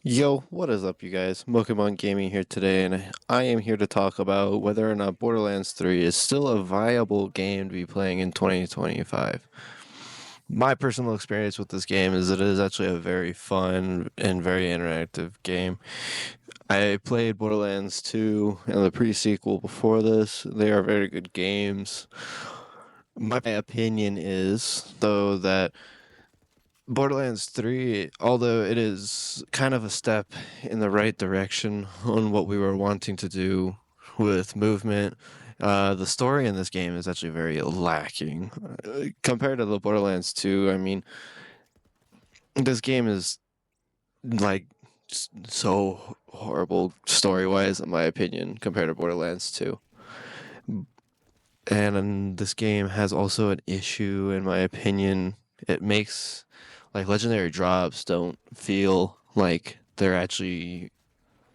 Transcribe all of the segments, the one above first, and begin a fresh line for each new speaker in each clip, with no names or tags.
Yo, what is up, you guys? Pokemon Gaming here today, and I am here to talk about whether or not Borderlands 3 is still a viable game to be playing in 2025. My personal experience with this game is that it is actually a very fun and very interactive game. I played Borderlands 2 and the pre-sequel before this. They are very good games. My opinion is, though, that Borderlands 3, although it is kind of a step in the right direction on what we were wanting to do with movement, the story in this game is actually very lacking. Compared to the Borderlands 2, I mean, this game is like just so horrible story-wise, in my opinion, compared to Borderlands 2. And this game has also an issue, in my opinion. It makes like legendary drops don't feel like they're actually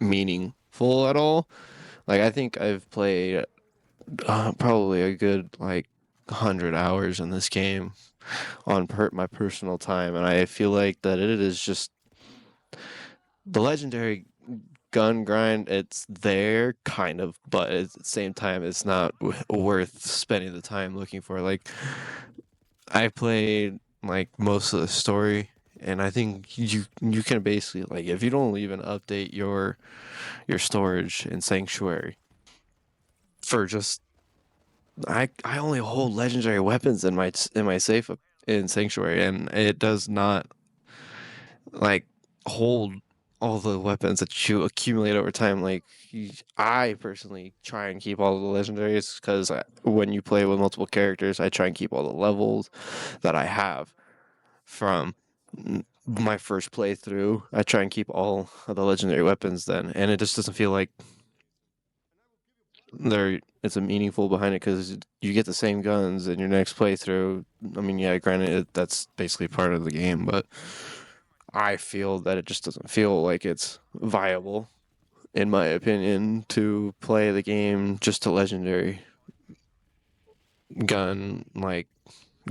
meaningful at all. Like I think I've played probably a good like 100 hours in this game on my personal time, and I feel like that it is just the legendary gun grind. It's there, kind of, but at the same time, it's not worth spending the time looking for. Like I played like most of the story, and I think you can basically like if you don't even update your storage in Sanctuary for just I only hold legendary weapons in my safe in Sanctuary, and it does not like hold all the weapons that you accumulate over time. Like I personally try and keep all the legendaries because when you play with multiple characters, I try and keep all the levels that I have from my first playthrough. I try and keep all of the legendary weapons then, and it just doesn't feel like there it's a meaningful behind it because you get the same guns in your next playthrough. I mean, yeah, granted, that's basically part of the game, but I feel that it just doesn't feel like it's viable, in my opinion, to play the game just a legendary gun like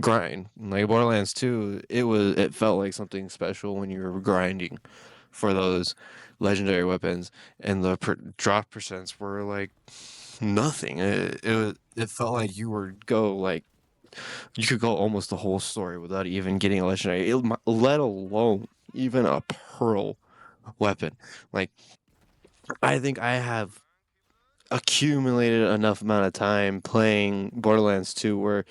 grind. Like Borderlands 2, it felt like something special when you were grinding for those legendary weapons, and the drop percents were like nothing. It felt like you could go almost the whole story without even getting a legendary, let alone even a pearl weapon. Like I think I have accumulated enough amount of time playing Borderlands 2 where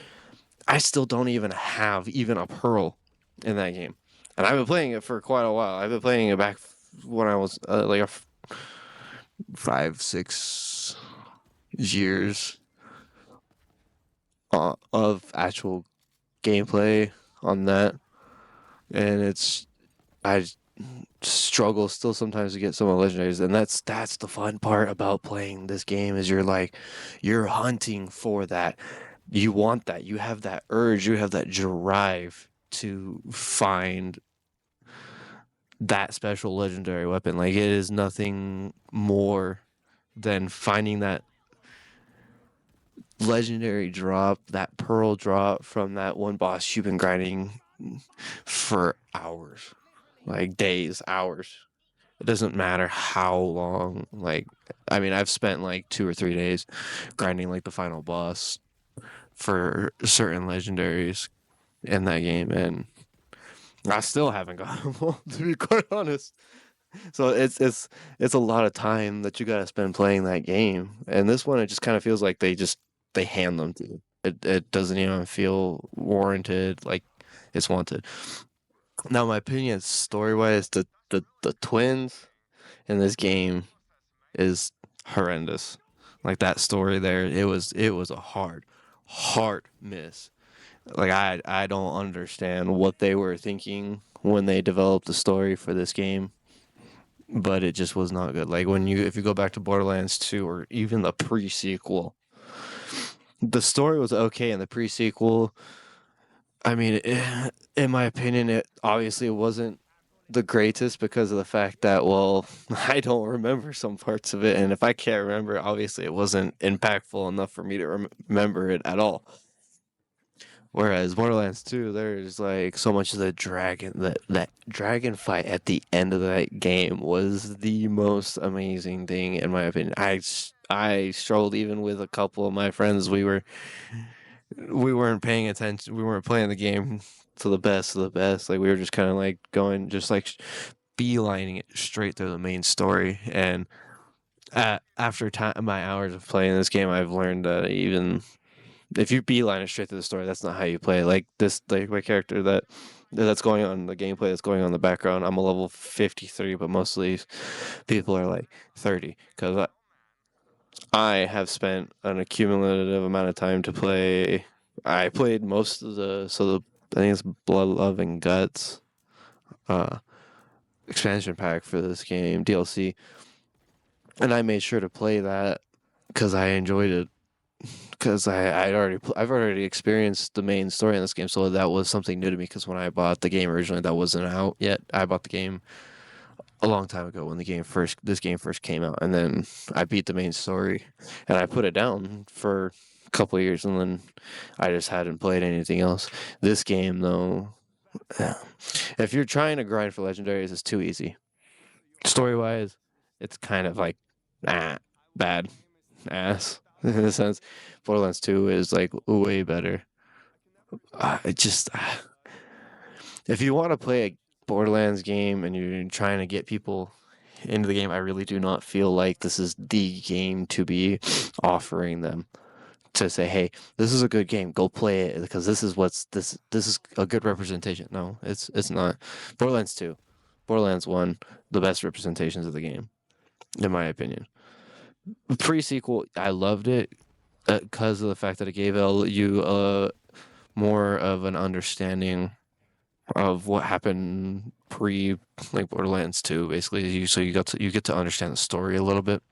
I still don't even have even a pearl in that game. And I've been playing it for quite a while. I've been playing it back when I was like 5, 6 years of actual gameplay on that, and I struggle still sometimes to get some of the legendaries, and that's the fun part about playing this game is you're hunting for that. You want that. You have that urge. You have that drive to find that special legendary weapon. Like it is nothing more than finding that legendary drop, that pearl drop from that one boss you've been grinding for hours, like days, hours. It doesn't matter how long. Like, I mean, I've spent like 2 or 3 days grinding like the final boss for certain legendaries in that game, and I still haven't gotten them all, to be quite honest. So it's a lot of time that you gotta spend playing that game. And this one, it just kind of feels like they hand them to you. It doesn't even feel warranted, like it's wanted. Now, my opinion, story wise, the twins in this game is horrendous. Like that story there, it was a hard miss. Like I don't understand what they were thinking when they developed the story for this game, but it just was not good. Like if you go back to Borderlands 2 or even the pre-sequel, the story was okay in the pre-sequel. I mean, in my opinion, it obviously wasn't the greatest because of the fact that, well, I don't remember some parts of it, and if I can't remember, obviously it wasn't impactful enough for me to remember it at all. Whereas Borderlands 2, there's like so much of the dragon that dragon fight at the end of that game was the most amazing thing in my opinion. I struggled even with a couple of my friends. We weren't paying attention. We weren't playing the game to the best of the best. Like we were just kind of like going just like beelining it straight through the main story. And after time my hours of playing this game, I've learned that even if you beeline it straight to the story, that's not how you play. Like this, like my character that's going on the gameplay that's going on in the background. I'm a level 53, but most of these people are like 30 because I have spent an accumulative amount of time to play. I played most of the I think it's Blood, Love, and Guts uh, expansion pack for this game DLC, and I made sure to play that because I enjoyed it because I've already experienced the main story in this game, so that was something new to me. Because when I bought the game originally, that wasn't out yet. I bought the game a long time ago when this game first came out, and then I beat the main story, and I put it down for a couple of years, and then I just hadn't played anything else. This game, though, if you're trying to grind for legendaries, it's too easy. Story wise, it's kind of like bad ass in a sense. Borderlands 2 is like way better. It just if you want to play a Borderlands game and you're trying to get people into the game, I really do not feel like this is the game to be offering them to say, "Hey, this is a good game. Go play it because this is a good representation." No, it's not. Borderlands 2, Borderlands 1, the best representations of the game in my opinion. Pre-sequel, I loved it because of the fact that it gave you more of an understanding of what happened pre like Borderlands 2 basically so you get to understand the story a little bit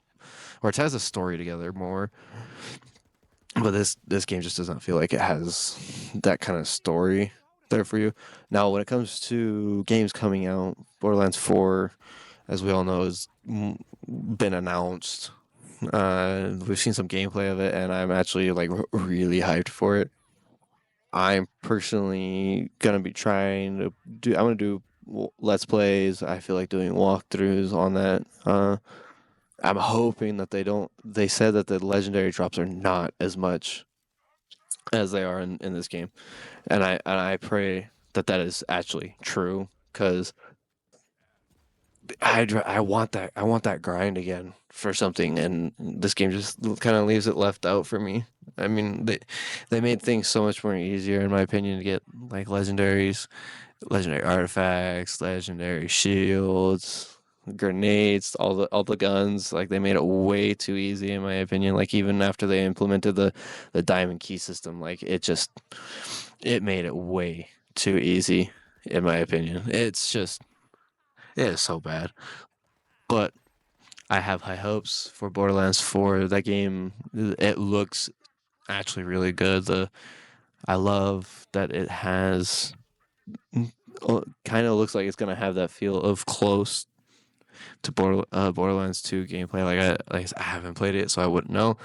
or it has a story together more, but this game just doesn't feel like it has that kind of story there for you. Now when it comes to games coming out, Borderlands 4, as we all know, has been announced. We've seen some gameplay of it and I'm actually like really hyped for it. I'm personally gonna be trying to do. I'm gonna do let's plays. I feel like doing walkthroughs on that. I'm hoping that they don't. They said that the legendary drops are not as much as they are in this game, and I pray that that is actually true because I want that grind again for something, and this game just kind of leaves it left out for me. I mean, they made things so much more easier, in my opinion, to get like legendaries, legendary artifacts, legendary shields, grenades, all the guns. Like they made it way too easy, in my opinion. Like even after they implemented the diamond key system, like it made it way too easy, in my opinion. It is so bad. But I have high hopes for Borderlands 4. That game, it looks actually really good. I love that it has kind of looks like it's gonna have that feel of close to Borderlands 2 gameplay. I haven't played it, so I wouldn't know.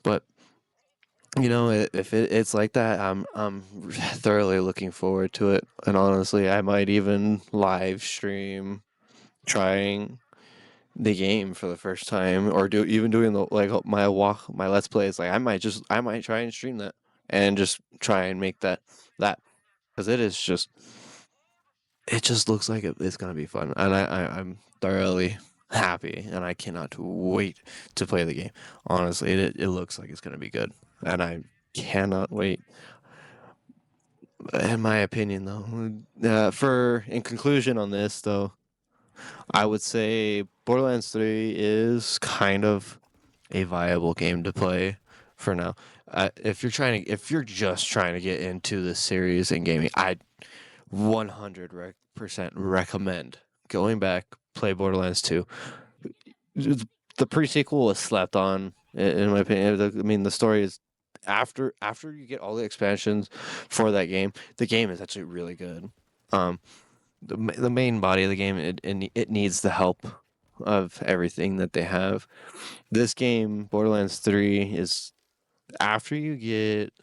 But you know, if it's like that, I'm thoroughly looking forward to it. And honestly, I might even live stream trying the game for the first time or doing the like my let's plays. Like I might try and stream that and just try and make that because it just looks like it's gonna be fun and I'm thoroughly happy and I cannot wait to play the game. Honestly, it looks like it's gonna be good and I cannot wait. In my opinion though, for in conclusion on this though, I would say Borderlands 3 is kind of a viable game to play for now. If you're just trying to get into the series in gaming, I 100% recommend going back, play Borderlands 2. The prequel was slept on, in my opinion. I mean, the story is after you get all the expansions for that game, the game is actually really good. Um, the main body of the game it needs the help of everything that they have. This game, Borderlands 3, is after you get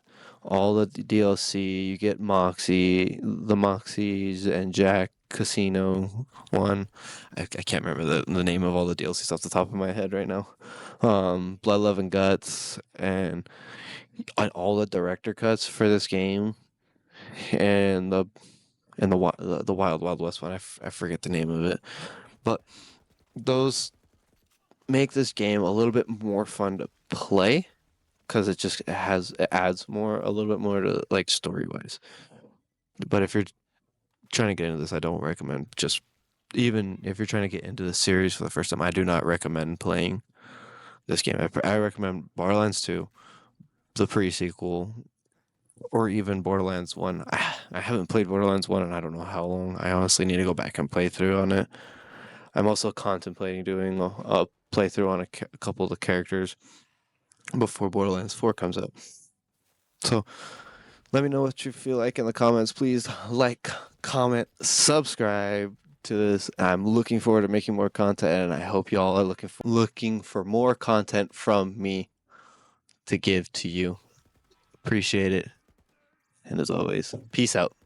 all the DLC. You get Moxie, the Moxies, and Jack Casino one. I can't remember the name of all the DLCs off the top of my head right now. Blood, Love, and Guts, and all the director cuts for this game, and the Wild Wild West one. I forget the name of it, but those make this game a little bit more fun to play because it adds more a little bit more to like story wise. But if you're trying to get into this, I don't recommend just even if you're trying to get into the series for the first time. I do not recommend playing this game. I recommend Borderlands 2, the pre-sequel, or even Borderlands 1. I haven't played Borderlands 1 and I don't know how long. I honestly need to go back and play through on it. I'm also contemplating doing a playthrough on a couple of the characters before Borderlands 4 comes out. So let me know what you feel like in the comments. Please like, comment, subscribe to this. I'm looking forward to making more content, and I hope y'all are looking for more content from me to give to you. Appreciate it. And as always, peace out.